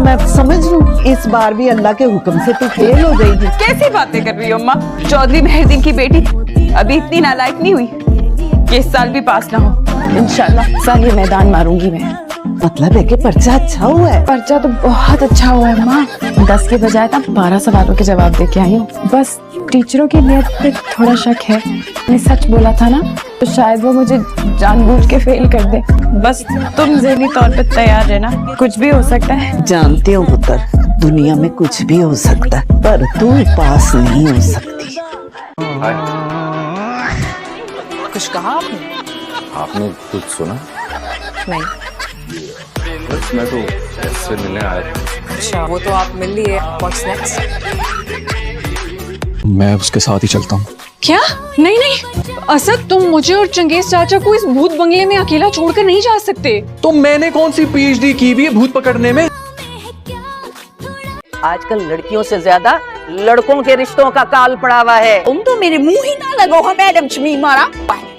मैं समझ लूं इस बार भी अल्लाह के हुक्म से तू फेल हो जाएगी। कैसी बातें कर रही हो अम्मा? चौधरी मेहरदीन की बेटी अभी इतनी नालायक नहीं हुई कि इस साल भी पास ना हो। इंशाल्लाह साल ये मैदान मारूंगी मैं। मतलब है कि पर्चा अच्छा हुआ है? पर्चा तो बहुत अच्छा हुआ है माँ। 10 के बजाय तब 12 सवालों के जवाब दे के आई हूँ। बस टीचरों की नियत पे थोड़ा शक है। मैंने सच बोला था ना, तो शायद वो मुझे जानबूझ के फेल कर दे। बस तुम ज़हनी तौर पे तैयार रहना, कुछ भी हो सकता है। जानती हूँ पुत्र, दुनिया में कुछ भी हो सकता है, पर तू पास नहीं हो सकती। कुछ कहा आपने? आपने कुछ सुना? नहीं। बस मैं तो इससे मिलने आया था। अच्छा, वो तो आप मिल लिए। What's next? मैं उसके साथ ही चलता हूँ। क्या? नहीं नहीं असद, तुम मुझे और चंगेज चाचा को इस भूत बंगले में अकेला छोड़कर नहीं जा सकते। तो मैंने कौन सी पीएचडी की हुई है भूत पकड़ने में? आजकल लड़कियों से ज्यादा लड़कों के रिश्तों का काल पड़ा हुआ है। तुम तो मेरे मुंह ही ना लगो, मैडम शमी मारा।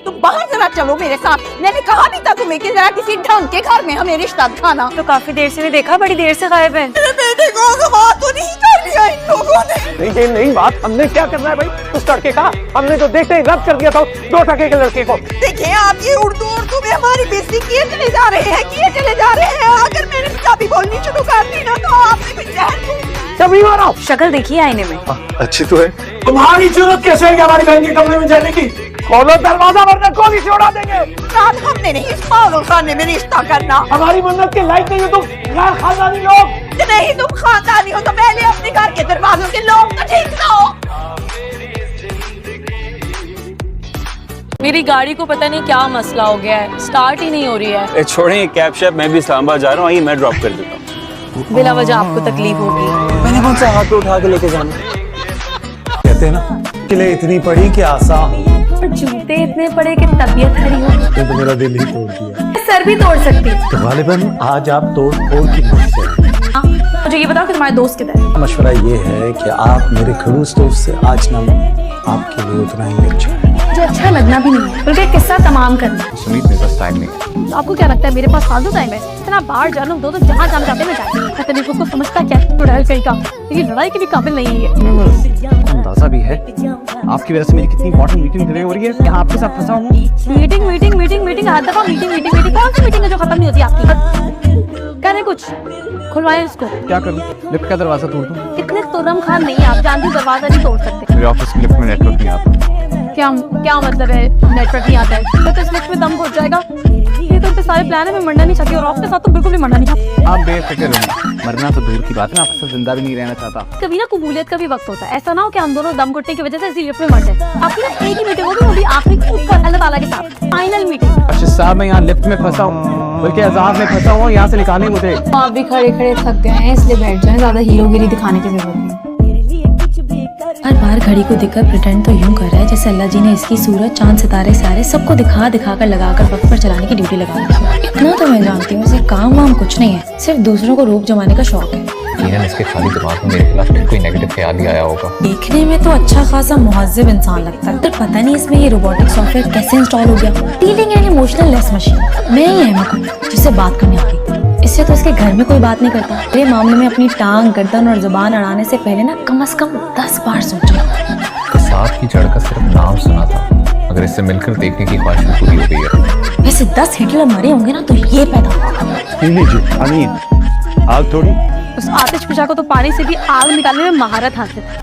तुम बाहर जरा चलो मेरे साथ। मैंने कहा भी था तुम्हें कि जरा किसी ढंग के घर में हमें रिश्ता दिखाना। तो काफी देर से नहीं देखा, बड़ी देर से गायब है। मेरे बेटे को अगवा तो नहीं कर लिया इन लोगों ने? नहीं नहीं बात हमने क्या करना है भाई उस लड़के का? हमने तो देखते ही रद्द कर दिया था 2 टके के लड़के को। देखिए आप ये उर्दू में हमारी बेइज्जती किए चले जा रहे हैं, किए चले जा रहे हैं। अगर मैंने पंजाबी बोलनी शुरू कर दी ना तो आपने भी जहर कभी मारो। शक्ल देखिए आईने में। अच्छी तो है। तुम्हारी जरूरत कैसे है हमारी बहन के कमरे में जाने की? खोलो दरवाजा वरना गोली से उड़ा देंगे। रात हमने नहीं इस पागल खाने में रिश्ता करना। हमारी मन्नत के लायक नहीं हो तुम गैर खानदानी लोग। नहीं तुम खानदानी हो तो पहले अपने घर के दरवाजों के लोग तो ठीक ना हो। मेरी गाड़ी को पता नहीं क्या मसला हो गया है, स्टार्ट ही नहीं हो रही है। छोड़ें कैब शैब, मैं भी इस्लामाबाद जा रहा हूँ, आइए मैं ड्रॉप कर देता हूँ। बिला वजह आपको तकलीफ होगी। मैंने कौन सा हाथ पे उठा के लेके जाना? कहते हैं ना किले इतनी पड़ी कि आसान हो, पर जूते इतने पड़े कि तबीयत खड़ी हो। तो मेरा दिल ही तोड़ दिया। सर भी तोड़ सकती। तो गालिबन आज आप तोड़ फोड़ की मुझसे। मुझे ये बताओ कि तुम्हारे दोस्त किधर है? मशवरा ये है कि आप मेरे खड़ूस दोस्त से आज ना आपके लिए उतना ही अच्छा है। मुझे अच्छा लगना भी नहीं है, बल्कि एक किस्सा तमाम करना। सुमित मेरे पास टाइम नहीं है। तो आपको क्या लगता है मेरे पास फालतू टाइम है? इतना बाहर जाना दो तो जहाँ जाना चाहते मैं जाए। पता नहीं उसको समझता क्या लड़ाई कहीं का, लेकिन लड़ाई के भी काबिल नहीं है। अंदाजा भी है आपकी वजह से मेरी कितनी इंपॉर्टेंट मीटिंग डिले हो रही है। यहाँ आपके साथ फंसा हूँ। मीटिंग मीटिंग मीटिंग मीटिंग हर दफा मीटिंग मीटिंग मीटिंग। कौन सी मीटिंग है जो खत्म नहीं होती आपकी? करे कुछ खुलवाए इसको। क्या करूँ? लिफ्ट का दरवाजा तोड़ दूँ? इतने तुरम खान नहीं है आप, जानती दरवाजा नहीं तोड़ सकते। मेरे ऑफिस के लिफ्ट में नेटवर्क नहीं आता। क्या क्या मतलब है नेटवर्क नहीं आता है? तो इस लिफ्ट में दम घुट जाएगा। ये तो इतने सारे प्लान है, मैं मरना नहीं चाहती और आपके साथ तो बिल्कुल भी मरना नहीं चाहती। आप बेफिक्र रहो, मरना तो दूर की बात है, मैं आपके साथ जिंदा भी नहीं रहना चाहता। कभी ना कबूलियत का भी वक्त होता है, ऐसा ना हो कि हम दोनों दम घुटने की वजह से इसी लिफ्ट में मर जाए। आपकी ना एक ही मीटिंग होगी, वो भी आखिरी ऊपर अल्लाह ताला के साथ, फाइनल मीटिंग। अर्शद साहब मैं यहाँ लिफ्ट में फंसा हूँ, बल्कि अजाब में फंसा हुआ, यहाँ से निकालें मुझे। आप भी खड़े खड़े थक गए हैं इसलिए बैठ जाएं, ज्यादा हीरोगिरी दिखाने की जरूरत नहीं। हर बार घड़ी को देखकर प्रिटेंड तो यूं कर रहा है जैसे अल्लाह जी ने इसकी सूरज चांद सितारे सारे सबको दिखा दिखा कर लगाकर वक्त पर चलाने की ड्यूटी लगा रखी है। इतना तो मैं जानती हूँ इसे काम वाम कुछ नहीं है, सिर्फ दूसरों को रूप जमाने का शौक है। इसके खाली दिमाग में मेरे खिलाफ कोई नेगेटिव ख्याल ही आया होगा। देखने में तो अच्छा खासा मुहज्जिब इंसान लगता है, तो पता नहीं इसमें ये रोबोटिक सॉफ्टवेयर कैसे इंस्टॉल हो गया। Dealing and emotional less machine. मैं ही अहमक हूँ जिससे बात करनी आती। इससे तो इसके घर में कोई बात नहीं करता। मेरे मामले में अपनी टांग, गर्दन और जुबान अड़ाने से पहले ना कम से कम 10 बार सोचो। कसाब की जड़ का सिर्फ नाम सुना था, अगर इससे मिलकर देखने की ख्वाहिश पूरी हो गई है। वैसे 10 हिटलर मरे होंगे ना तो ये पैदा होगा। आग थोड़ी उस आतिश फिजा को तो पानी से भी आग निकालने में महारत हासिल है।